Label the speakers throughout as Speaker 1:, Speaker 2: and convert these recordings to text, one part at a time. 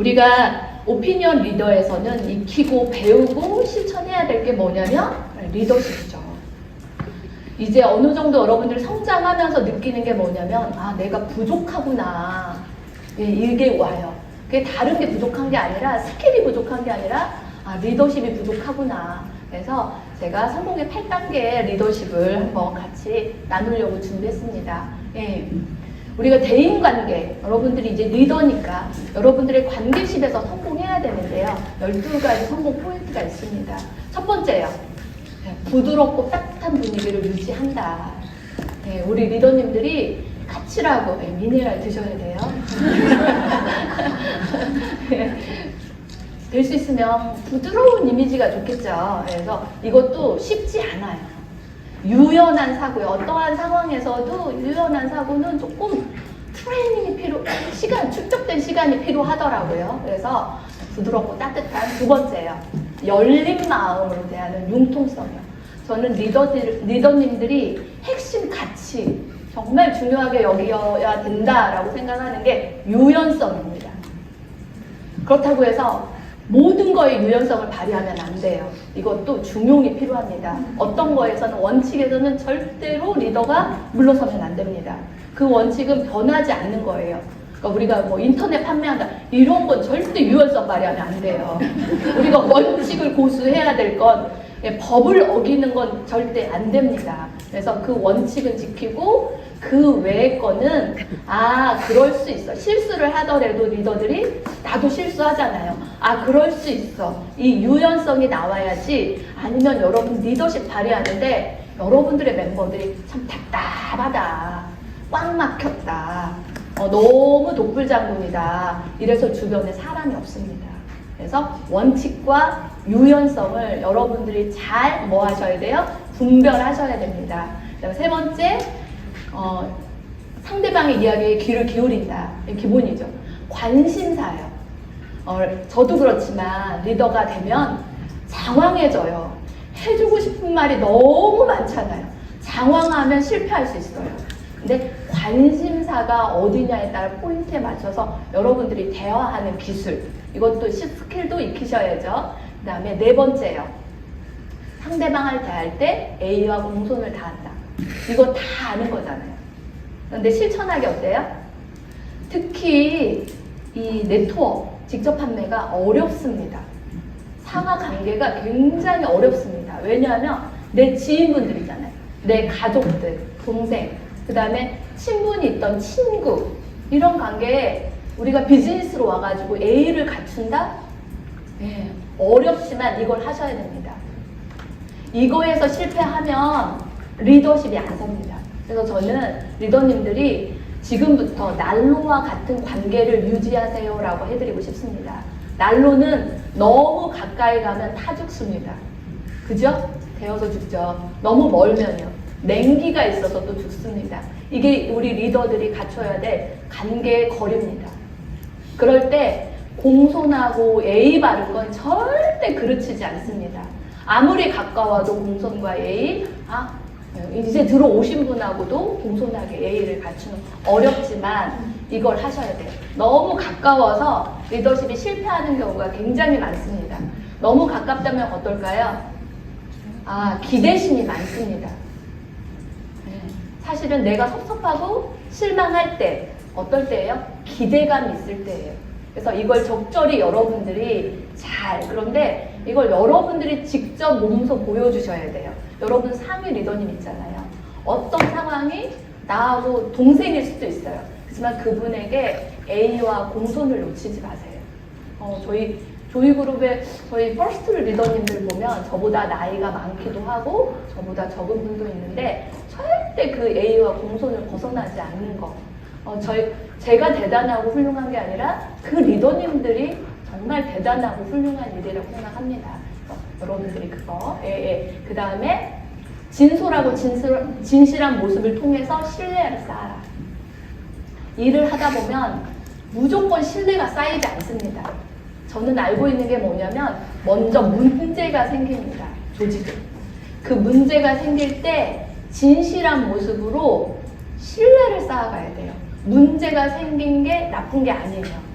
Speaker 1: 우리가 오피니언 리더에서는 익히고 배우고 실천해야 될 게 뭐냐면 리더십이죠. 이제 어느 정도 여러분들이 성장하면서 느끼는 게 뭐냐면 아, 내가 부족하구나. 예, 이게 와요. 그게 다른 게 부족한 게 아니라 스킬이 부족한 게 아니라 아, 리더십이 부족하구나. 그래서 제가 성공의 8단계의 리더십을 한번 같이 나누려고 준비했습니다. 예. 우리가 대인관계, 여러분들이 이제 리더니까 여러분들의 관계십에서 성공해야 되는데요. 12가지 성공 포인트가 있습니다. 첫 번째요. 부드럽고 따뜻한 분위기를 유지한다. 네, 우리 리더님들이 카치라고 미네랄 드셔야 돼요. 될 수 있으면 부드러운 이미지가 좋겠죠. 그래서 이것도 쉽지 않아요. 유연한 사고요. 어떠한 상황에서도 유연한 사고는 조금 트레이닝이 축적된 시간이 필요하더라고요. 그래서 부드럽고 따뜻한 두 번째요. 열린 마음으로 대하는 융통성이요. 저는 리더님들이 핵심 가치, 정말 중요하게 여겨야 된다라고 생각하는 게 유연성입니다. 그렇다고 해서 모든 거에 유연성을 발휘하면 안 돼요. 이것도 중용이 필요합니다. 어떤 거에서는 원칙에서는 절대로 리더가 물러서면 안 됩니다. 그 원칙은 변하지 않는 거예요. 그러니까 우리가 뭐 인터넷 판매한다 이런 건 절대 유연성 발휘하면 안 돼요. 우리가 원칙을 고수해야 될 건 법을 어기는 건 절대 안 됩니다. 그래서 그 원칙은 지키고 그 외의 거는 아 그럴 수 있어. 실수를 하더라도 리더들이 나도 실수하잖아요. 아 그럴 수 있어. 이 유연성이 나와야지. 아니면 여러분 리더십 발휘하는데 여러분들의 멤버들이 참 답답하다. 꽉 막혔다. 너무 독불장군이다. 이래서 주변에 사람이 없습니다. 그래서 원칙과 유연성을 여러분들이 잘 뭐 하셔야 돼요? 분별하셔야 됩니다. 그다음에 세 번째, 상대방의 이야기에 귀를 기울인다. 기본이죠. 관심사예요. 저도 그렇지만 리더가 되면 장황해져요. 해주고 싶은 말이 너무 많잖아요. 장황하면 실패할 수 있어요. 근데 관심사가 어디냐에 따라 포인트에 맞춰서 여러분들이 대화하는 기술, 이것도 스킬도 익히셔야죠. 그 다음에 네 번째요. 상대방을 대할 때 A와 공손을 다한다. 이거 다 아는 거잖아요. 그런데 실천하기 어때요? 특히 이 네트워크, 직접 판매가 어렵습니다. 상하 관계가 굉장히 어렵습니다. 왜냐하면 내 지인분들이잖아요. 내 가족들, 동생, 그 다음에 친분이 있던 친구, 이런 관계에 우리가 비즈니스로 와가지고 A를 갖춘다? 네, 어렵지만 이걸 하셔야 됩니다. 이거에서 실패하면 리더십이 안 섭니다. 그래서 저는 리더님들이 지금부터 난로와 같은 관계를 유지하세요라고 해드리고 싶습니다. 난로는 너무 가까이 가면 타 죽습니다. 그죠? 데워서 죽죠. 너무 멀면요. 냉기가 있어서 또 죽습니다. 이게 우리 리더들이 갖춰야 될 관계의 거리입니다. 그럴 때 공손하고 예의 바른 건 절대 그르치지 않습니다. 아무리 가까워도 공손과 예의, 이제 들어오신 분하고도 공손하게 예의를 갖추는 어렵지만 이걸 하셔야 돼요. 너무 가까워서 리더십이 실패하는 경우가 굉장히 많습니다. 너무 가깝다면 어떨까요? 기대심이 많습니다. 사실은 내가 섭섭하고 실망할 때 어떨 때예요? 기대감 있을 때예요. 그래서 이걸 적절히 여러분들이 그런데 이걸 여러분들이 직접 몸소 보여주셔야 돼요. 여러분 상위 리더님 있잖아요. 어떤 상황이 나하고 동생일 수도 있어요. 하지만 그분에게 A와 공손을 놓치지 마세요. 저희 그룹의 저희 퍼스트 리더님들 보면 저보다 나이가 많기도 하고 저보다 적은 분도 있는데 절대 그 A와 공손을 벗어나지 않는 거. 제가 대단하고 훌륭한 게 아니라 그 리더님들이 정말 대단하고 훌륭한 일이라고 생각합니다. 여러분들이 그거. 그 다음에 진솔하고 진실한 모습을 통해서 신뢰를 쌓아라. 일을 하다 보면 무조건 신뢰가 쌓이지 않습니다. 저는 알고 있는 게 뭐냐면 먼저 문제가 생깁니다. 조직은. 그 문제가 생길 때 진실한 모습으로 신뢰를 쌓아가야 돼요. 문제가 생긴 게 나쁜 게 아니에요.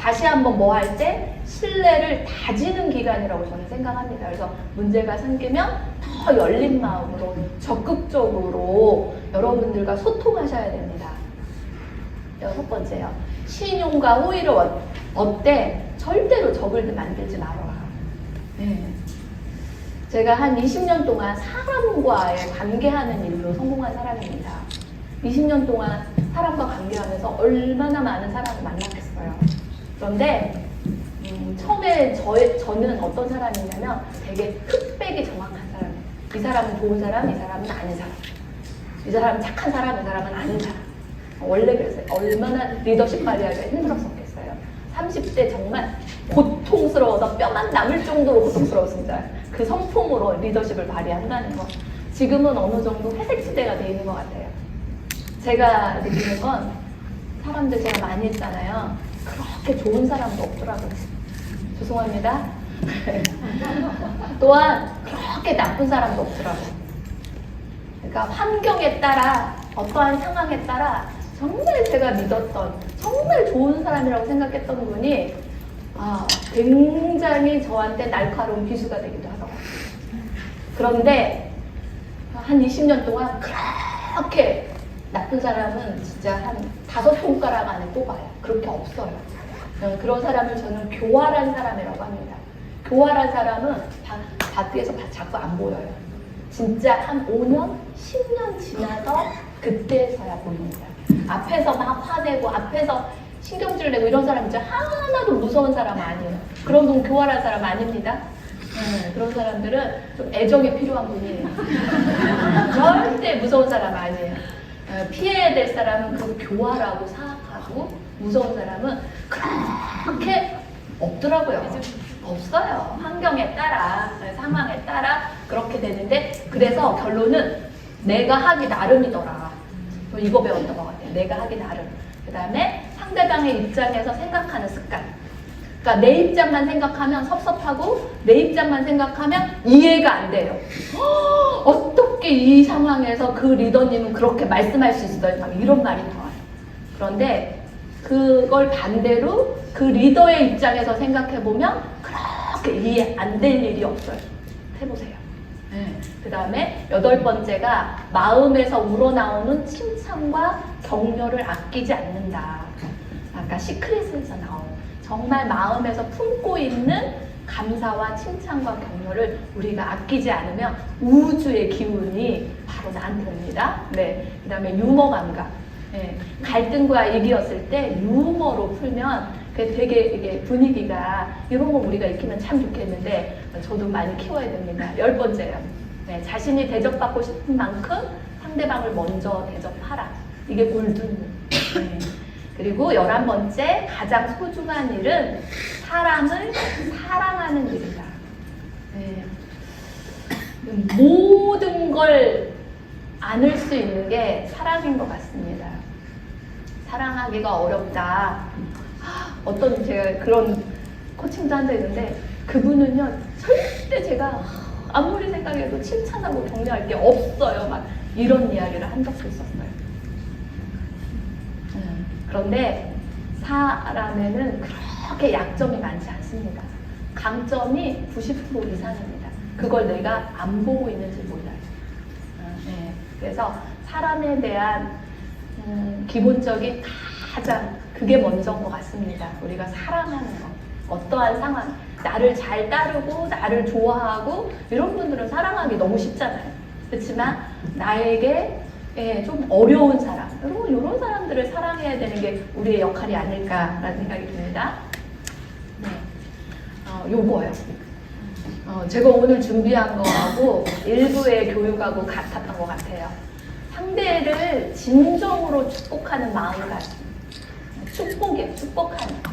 Speaker 1: 다시 한번 뭐 할 때 신뢰를 다지는 기간이라고 저는 생각합니다. 그래서 문제가 생기면 더 열린 마음으로 적극적으로 여러분들과 소통하셔야 됩니다. 6번째요. 신용과 호의를 얻되 절대로 적을 만들지 말아라. 네. 제가 한 20년 동안 사람과의 관계하는 일로 성공한 사람입니다. 20년 동안 사람과 관계하면서 얼마나 많은 사람을 만났겠어요. 그런데 처음에 저는 어떤 사람이냐면 되게 흑백이 정확한 사람이에요. 이 사람은 좋은 사람, 이 사람은 아닌 사람. 이 사람은 착한 사람, 이 사람은 아닌 사람. 원래 그랬어요. 얼마나 리더십 발휘하기가 힘들었었겠어요. 30대 정말 고통스러워서 뼈만 남을 정도로 고통스러웠습니다. 그 성품으로 리더십을 발휘한다는 거. 지금은 어느 정도 회색 지대가 돼 있는 것 같아요. 제가 느끼는 건 사람들 제가 많이 했잖아요. 그렇게 좋은 사람도 없더라고요. 죄송합니다. 또한 그렇게 나쁜 사람도 없더라고요. 그러니까 환경에 따라 어떠한 상황에 따라 정말 제가 믿었던 정말 좋은 사람이라고 생각했던 분이 굉장히 저한테 날카로운 비수가 되기도 하더라고요. 그런데 한 20년 동안 그렇게 나쁜 사람은 진짜 한 5손가락 안에 꼽아요. 그렇게 없어요. 그런 사람을 저는 교활한 사람이라고 합니다. 교활한 사람은 밖에서 자꾸 안 보여요. 진짜 한 5년, 10년 지나서 그때서야 보입니다. 앞에서 막 화내고 앞에서 신경질 내고 이런 사람 진짜 하나도 무서운 사람 아니에요. 그런 분 교활한 사람 아닙니다. 그런 사람들은 좀 애정이 필요한 분이에요. 절대 무서운 사람 아니에요. 피해야 될 사람은 그 교활하고 사악하고 무서운 사람은 그렇게 없더라고요. 없어요. 환경에 따라 상황에 따라 그렇게 되는데 그래서 결론은 내가 하기 나름이더라. 이거 배웠던 것 같아요. 내가 하기 나름. 그 다음에 상대방의 입장에서 생각하는 습관. 그러니까 내 입장만 생각하면 섭섭하고 내 입장만 생각하면 이해가 안 돼요. 어떻게 이 상황에서 그 리더님은 그렇게 말씀할 수 있어요? 막 이런 말이 나와요. 그런데 그걸 반대로 그 리더의 입장에서 생각해보면 그렇게 이해 안 될 일이 없어요. 해보세요. 그 다음에 8번째가 마음에서 우러나오는 칭찬과 격려를 아끼지 않는다. 아까 시크릿에서 나온 정말 마음에서 품고 있는 감사와 칭찬과 격려를 우리가 아끼지 않으면 우주의 기운이 바로 나한테 옵니다. 네. 그 다음에 유머 감각. 네. 갈등과 얘기였을 때 유머로 풀면 되게 이게 분위기가 이런 거 우리가 익히면 참 좋겠는데 저도 많이 키워야 됩니다. 10번째요. 네. 자신이 대접받고 싶은 만큼 상대방을 먼저 대접하라. 이게 골든. 네. 그리고 11번째 가장 소중한 일은 사람을 사랑하는 일이다. 네. 모든 걸 안을 수 있는 게 사랑인 것 같습니다. 사랑하기가 어렵다. 어떤 제가 그런 코칭도 한 적 있는데 그분은요 절대 제가 아무리 생각해도 칭찬하고 격려할 게 없어요. 막 이런 이야기를 한 적도 있었어요. 그런데 사람에는 그렇게 약점이 많지 않습니다. 강점이 90% 이상입니다. 그걸 내가 안 보고 있는지 몰라요. 네. 그래서 사람에 대한 기본적인 가장 그게 먼저인 것 같습니다. 우리가 사랑하는 것. 어떠한 상황, 나를 잘 따르고 나를 좋아하고 이런 분들은 사랑하기 너무 쉽잖아요. 그렇지만 나에게 좀 어려운 사람, 이런 사람들을 사랑해야 되는 게 우리의 역할이 아닐까라는 생각이 듭니다. 네, 요거요. 제가 오늘 준비한 거하고 일부의 교육하고 같았던 것 같아요. 상대를 진정으로 축복하는 마음가짐. 축복이에요. 축복하는 거.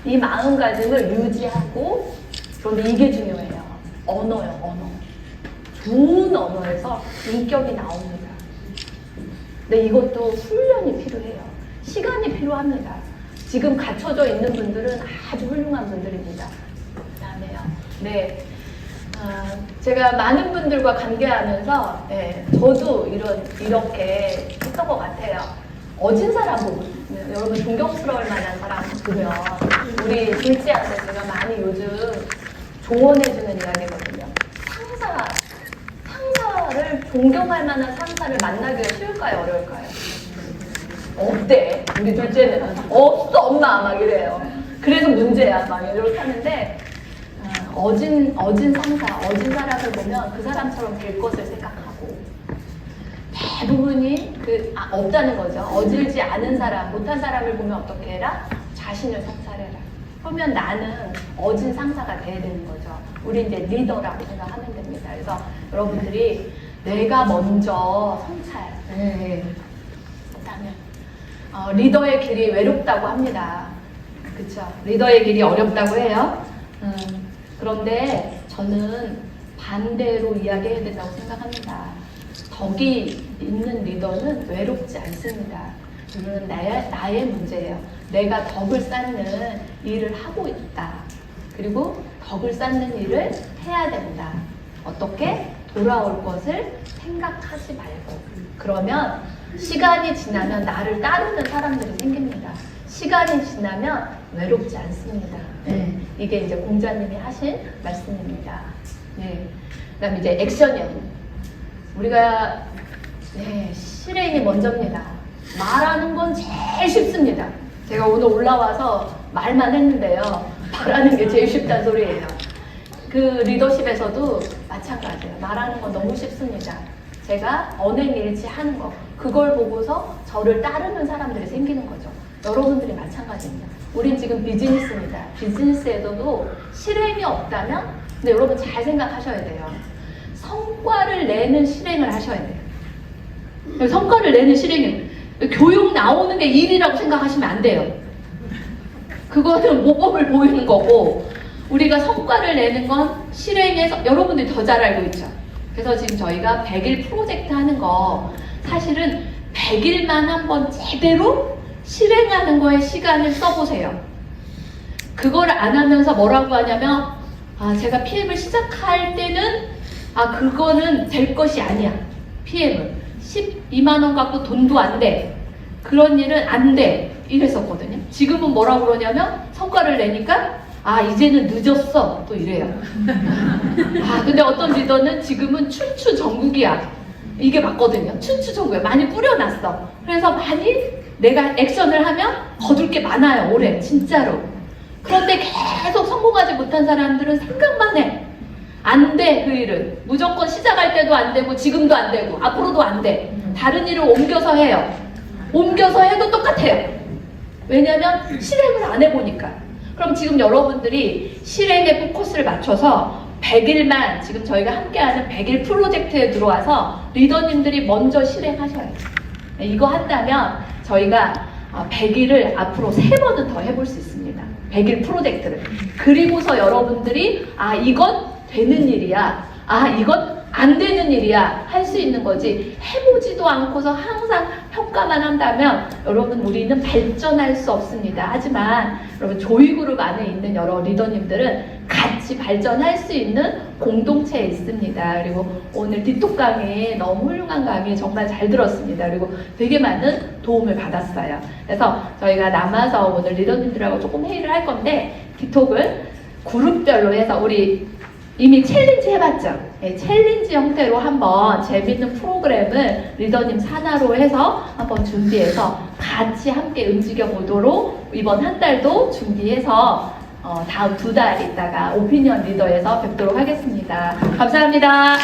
Speaker 1: 이 마음가짐을 유지하고 그런데 이게 중요해요. 언어요. 언어. 좋은 언어에서 인격이 나옵니다. 근데 이것도 훈련이 필요해요. 시간이 필요합니다. 지금 갖춰져 있는 분들은 아주 훌륭한 분들입니다. 그 다음에요. 네. 제가 많은 분들과 관계하면서 저도 이렇게 했던 것 같아요. 어진 사람 보고 여러분 존경스러울 만한 사람 보면 우리 둘째한테 제가 많이 요즘 조언해주는 이야기거든요. 상사를 존경할 만한 상사를 만나기가 쉬울까요? 어려울까요? 없대. 우리 둘째는 없어 엄마 막 이래요. 그래서 문제야 막 이렇게 하는데 어진 상사, 어진 사람을 보면 그 사람처럼 될 것을 생각하고 대부분이 없다는 거죠. 어질지 않은 사람, 못한 사람을 보면 어떻게 해라? 자신을 성찰해라. 그러면 나는 어진 상사가 돼야 되는 거죠. 우리 이제 리더라고 생각하면 됩니다. 그래서 여러분들이 내가 먼저 성찰. 그다음에 리더의 길이 외롭다고 합니다. 그렇죠? 리더의 길이 어렵다고 해요. 그런데 저는 반대로 이야기해야 된다고 생각합니다. 덕이 있는 리더는 외롭지 않습니다. 이거는 나의 문제예요. 내가 덕을 쌓는 일을 하고 있다. 그리고 덕을 쌓는 일을 해야 된다. 어떻게? 돌아올 것을 생각하지 말고. 그러면 시간이 지나면 나를 따르는 사람들이 생깁니다. 시간이 지나면 외롭지 않습니다. 네. 이게 이제 공자님이 하신 말씀입니다. 네. 그 다음에 이제 액션이요. 우리가 실행이 먼저입니다. 말하는 건 제일 쉽습니다. 제가 오늘 올라와서 말만 했는데요. 말하는 게 제일 쉽다는 소리예요. 그 리더십에서도 마찬가지예요. 말하는 건 너무 쉽습니다. 제가 언행일치 하는 거, 그걸 보고서 저를 따르는 사람들이 생기는 거죠. 여러분들이 마찬가지입니다. 우린 지금 비즈니스입니다. 비즈니스에서도 실행이 없다면, 근데 여러분 잘 생각하셔야 돼요. 성과를 내는 실행을 하셔야 돼요. 성과를 내는 실행이 교육 나오는 게 일이라고 생각하시면 안 돼요. 그거는 모범을 보이는 거고, 우리가 성과를 내는 건 실행해서 여러분들이 더 잘 알고 있죠. 그래서 지금 저희가 100일 프로젝트 하는 거 사실은 100일만 한번 제대로 실행하는 거에 시간을 써보세요. 그걸 안 하면서 뭐라고 하냐면 제가 PM을 시작할 때는 그거는 될 것이 아니야. PM은 12만 원 갖고 돈도 안 돼. 그런 일은 안 돼. 이랬었거든요. 지금은 뭐라고 그러냐면 성과를 내니까 이제는 늦었어. 또 이래요. 근데 어떤 리더는 지금은 춘추전국이야. 이게 맞거든요. 춘추전국이야. 많이 뿌려놨어. 그래서 많이 내가 액션을 하면 거둘 게 많아요. 올해. 진짜로. 그런데 계속 성공하지 못한 사람들은 생각만 해. 안 돼. 그 일은. 무조건 시작할 때도 안 되고 지금도 안 되고 앞으로도 안 돼. 다른 일을 옮겨서 해요. 옮겨서 해도 똑같아요. 왜냐면 실행을 안 해보니까. 그럼 지금 여러분들이 실행에 포커스를 맞춰서 100일만 지금 저희가 함께하는 100일 프로젝트에 들어와서 리더님들이 먼저 실행하셔야 돼요. 이거 한다면 저희가 100일을 앞으로 3번은 더 해볼 수 있습니다. 100일 프로젝트를. 그리고서 여러분들이 이건 되는 일이야. 이건 안 되는 일이야. 할 수 있는 거지. 해보지도 않고서 항상 평가만 한다면 여러분 우리는 발전할 수 없습니다. 하지만 여러분 조이그룹 안에 있는 여러 리더님들은 같이 발전할 수 있는 공동체에 있습니다. 그리고 오늘 디톡 강의 너무 훌륭한 강의 정말 잘 들었습니다. 그리고 되게 많은 도움을 받았어요. 그래서 저희가 남아서 오늘 리더님들하고 조금 회의를 할 건데 디톡을 그룹별로 해서 우리 이미 챌린지 해봤죠? 네, 챌린지 형태로 한번 재밌는 프로그램을 리더님 산하로 해서 한번 준비해서 같이 함께 움직여 보도록 이번 한 달도 준비해서 다음 2달 있다가 오피니언 리더에서 뵙도록 하겠습니다. 감사합니다.